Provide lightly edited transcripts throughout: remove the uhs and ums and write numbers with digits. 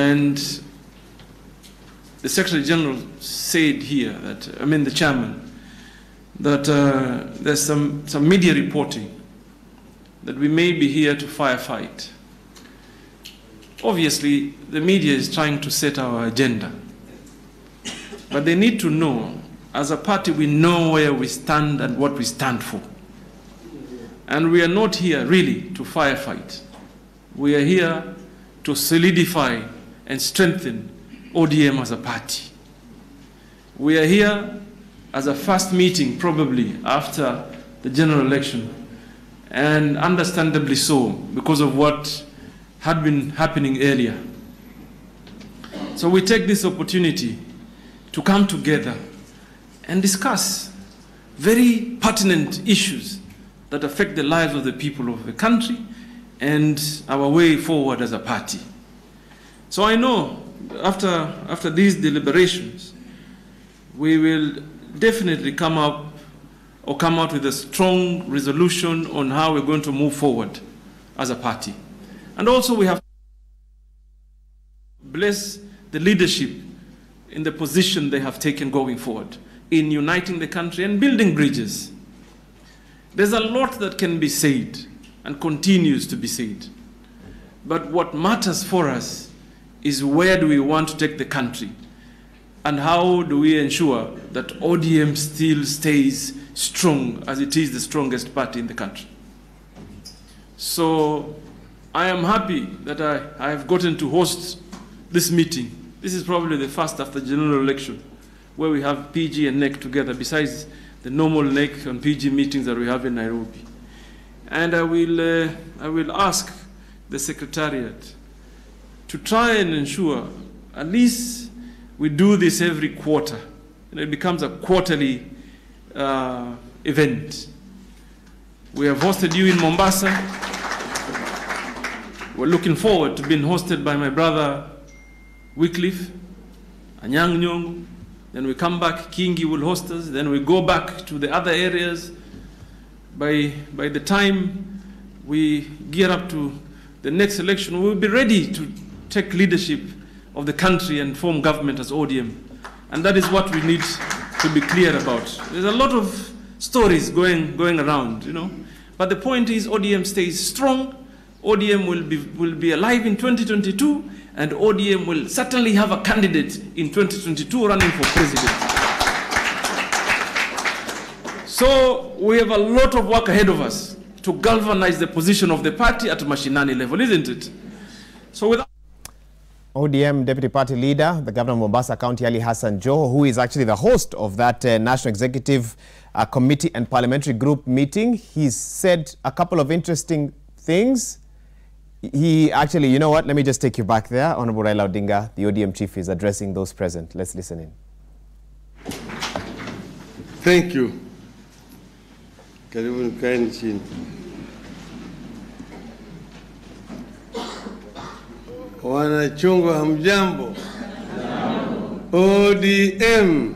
And the Secretary General said here that, the chairman, that there's some media reporting that we may be here to firefight. Obviously, the media is trying to set our agenda. But they need to know, as a party, we know where we stand and what we stand for. And we are not here really to firefight. We are here to solidify and strengthen ODM as a party. We are here as a first meeting, probably after the general election, and understandably so, because of what had been happening earlier. So we take this opportunity to come together and discuss very pertinent issues that affect the lives of the people of the country and our way forward as a party. So I know after these deliberations, we will definitely come out with a strong resolution on how we're going to move forward as a party. And also we have to bless the leadership in the position they have taken going forward in uniting the country and building bridges. There's a lot that can be said and continues to be said. But what matters for us is where do we want to take the country and how do we ensure that ODM still stays strong as it is the strongest party in the country. So I am happy that I have gotten to host this meeting. This is probably the first after the general election where we have PG and NEC together, besides the normal NEC and PG meetings that we have in Nairobi. And I will ask the Secretariat to try and ensure at least we do this every quarter. And it becomes a quarterly event. We have hosted you in Mombasa. We're looking forward to being hosted by my brother Wycliffe, Anyang' Nyong'o. Then we come back, Kingi will host us. Then we go back to the other areas. By the time we gear up to the next election, we'll be ready to take leadership of the country and form government as ODM. And that is what we need to be clear about. There's a lot of stories going around, But the point is ODM stays strong. ODM will be alive in 2022, and ODM will certainly have a candidate in 2022 running for president. So we have a lot of work ahead of us to galvanize the position of the party at mashinani level, isn't it? So with ODM Deputy Party Leader, the Governor of Mombasa County, Ali Hassan Joho, who is actually the host of that National Executive Committee and Parliamentary Group meeting, he's said a couple of interesting things. He actually, you know what, let me just take you back there. Honorable Raila Odinga, the ODM chief, is addressing those present. Let's listen in. Thank you. Karibu kaeni chini. Wanachungwa hamjambo. ODM.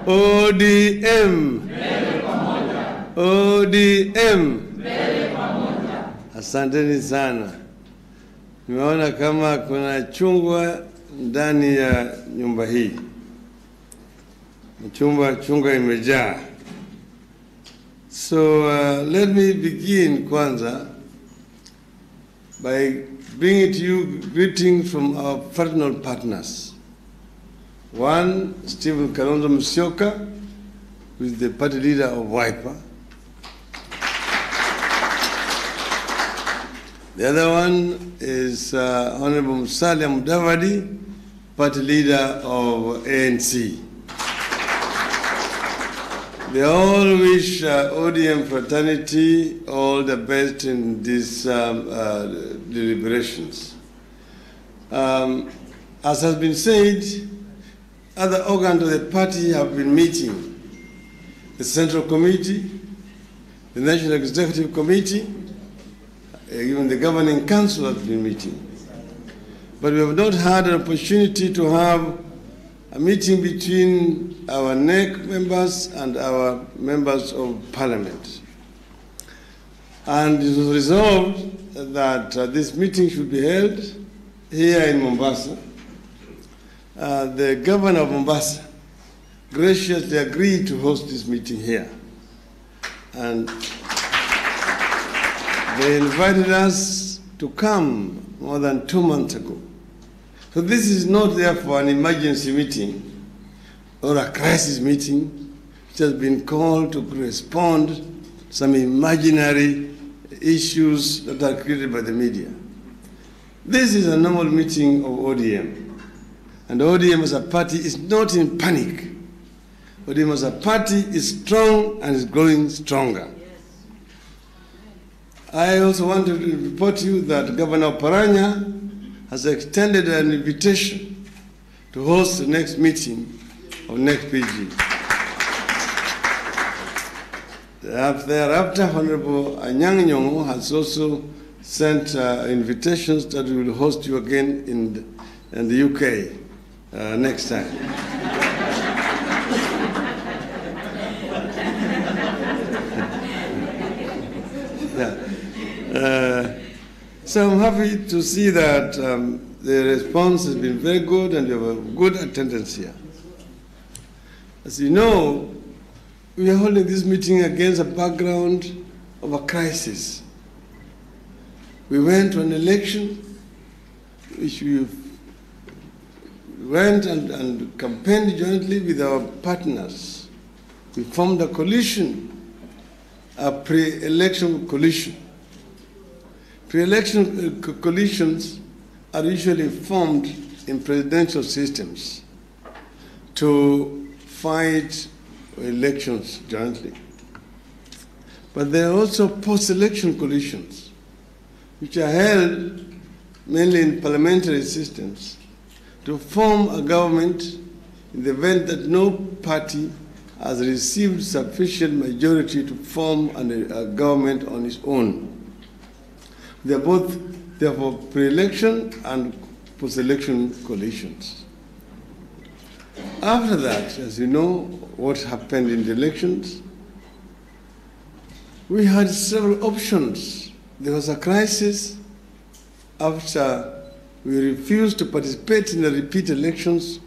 ODM. ODM. Asanteni sana. Nimeona kama kuna chungwa ndani ya nyumba hii. Chungwa imejaa. So let me begin kwanza by bringing to you greetings from our fraternal partners. One, Stephen Kalonzo Musyoka, who is the party leader of Wiper. The other one is Honorable Musalia Mudavadi, party leader of ANC. They all wish ODM fraternity all the best in these deliberations. As has been said, other organs of the party have been meeting. The Central Committee, the National Executive Committee, even the Governing Council has been meeting. But we have not had an opportunity to have a meeting between our NEC members and our members of Parliament. And it was resolved that this meeting should be held here in Mombasa, the governor of Mombasa graciously agreed to host this meeting here. And they invited us to come more than 2 months ago. So this is not therefore an emergency meeting or a crisis meeting. It has been called to respond to some imaginary issues that are created by the media. This is a normal meeting of ODM. And ODM as a party is not in panic. ODM as a party is strong and is growing stronger. I also want to report to you that Governor Paranya has extended an invitation to host the next meeting of next PG. Thereafter, Honorable Anyang' Nyong'o has also sent invitations that we will host you again in the UK next time. So I'm happy to see that the response has been very good and you have a good attendance here. As you know, we are holding this meeting against a background of a crisis. We went to an election which we went and campaigned jointly with our partners. We formed a coalition, a pre-election coalition. Pre-election coalitions are usually formed in presidential systems to fight elections jointly. But there are also post-election coalitions, which are held mainly in parliamentary systems to form a government in the event that no party has received sufficient majority to form a government on its own. They are both, therefore, pre-election and post-election coalitions. After that, as you know, what happened in the elections, we had several options. There was a crisis after we refused to participate in the repeat elections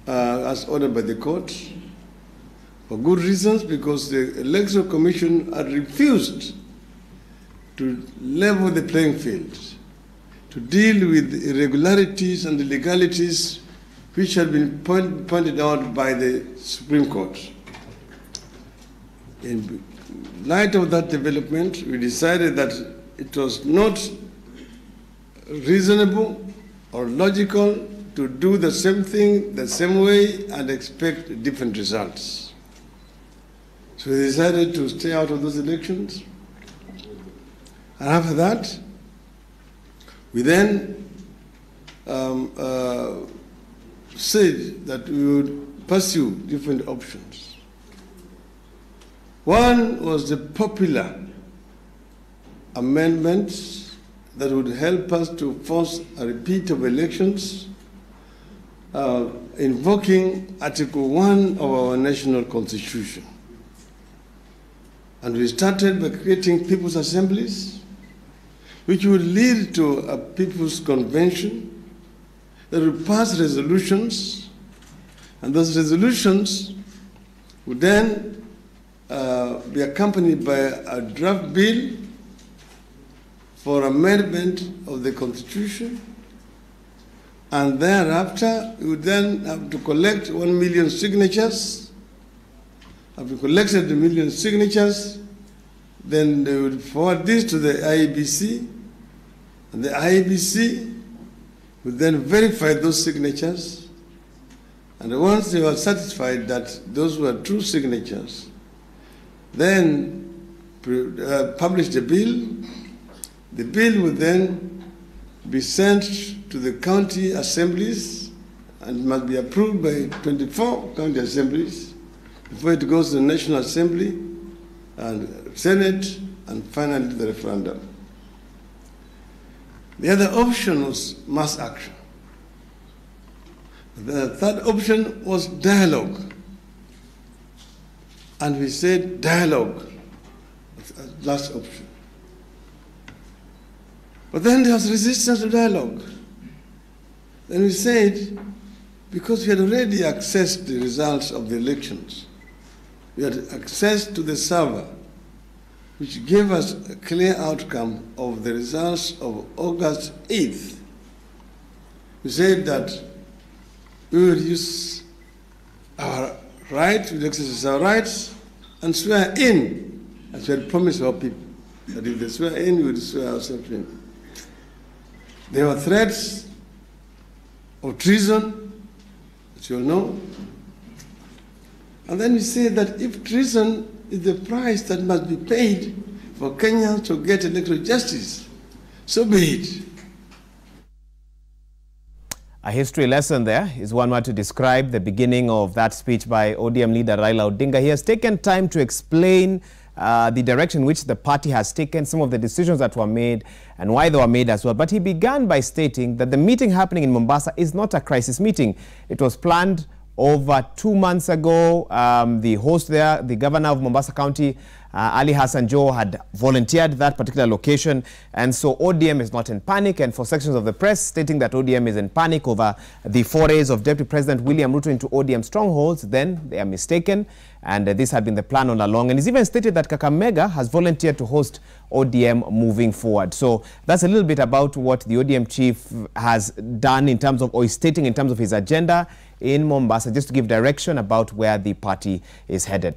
as ordered by the court, for good reasons, because the Electoral Commission had refused to level the playing field, to deal with the irregularities and illegalities which had been pointed out by the Supreme Court. In light of that development, we decided that it was not reasonable or logical to do the same thing the same way and expect different results. So we decided to stay out of those elections. And after that, we then said that we would pursue different options. One was the popular amendments that would help us to force a repeat of elections, invoking Article 1 of our national constitution. And we started by creating people's assemblies, which would lead to a people's convention that would pass resolutions, and those resolutions would then be accompanied by a draft bill for amendment of the Constitution, and thereafter we would then have to collect 1 million signatures. After we collected the 1 million signatures, then they would forward this to the IEBC, and the IEBC would then verify those signatures, and once they were satisfied that those were true signatures, then publish the bill. The bill would then be sent to the county assemblies and must be approved by 24 county assemblies before it goes to the National Assembly and Senate and finally the referendum. The other option was mass action. The third option was dialogue. And we said dialogue, last option. But then there was resistance to dialogue. Then we said, because we had already accessed the results of the elections, we had access to the server, which gave us a clear outcome of the results of August 8th. We said that we will use our right, we will exercise our rights and swear in, as we had promised our people, that if they swear in, we would swear ourselves in. There were threats of treason, which you all know. And then we said that if treason is the price that must be paid for Kenyans to get electoral justice, so be it. A history lesson there is one word to describe the beginning of that speech by ODM leader Raila Odinga. He has taken time to explain the direction which the party has taken, some of the decisions that were made and why they were made as well. But he began by stating that the meeting happening in Mombasa is not a crisis meeting. It was planned over 2 months ago. The host there, the governor of Mombasa County, Ali Hassan Joho, had volunteered that particular location. And so ODM is not in panic. And for sections of the press stating that ODM is in panic over the forays of Deputy President William Ruto into ODM strongholds, then they are mistaken. And this had been the plan all along. And it's even stated that Kakamega has volunteered to host ODM moving forward. So that's a little bit about what the ODM chief has done in terms of, or is stating in terms of his agenda in Mombasa, just to give direction about where the party is headed.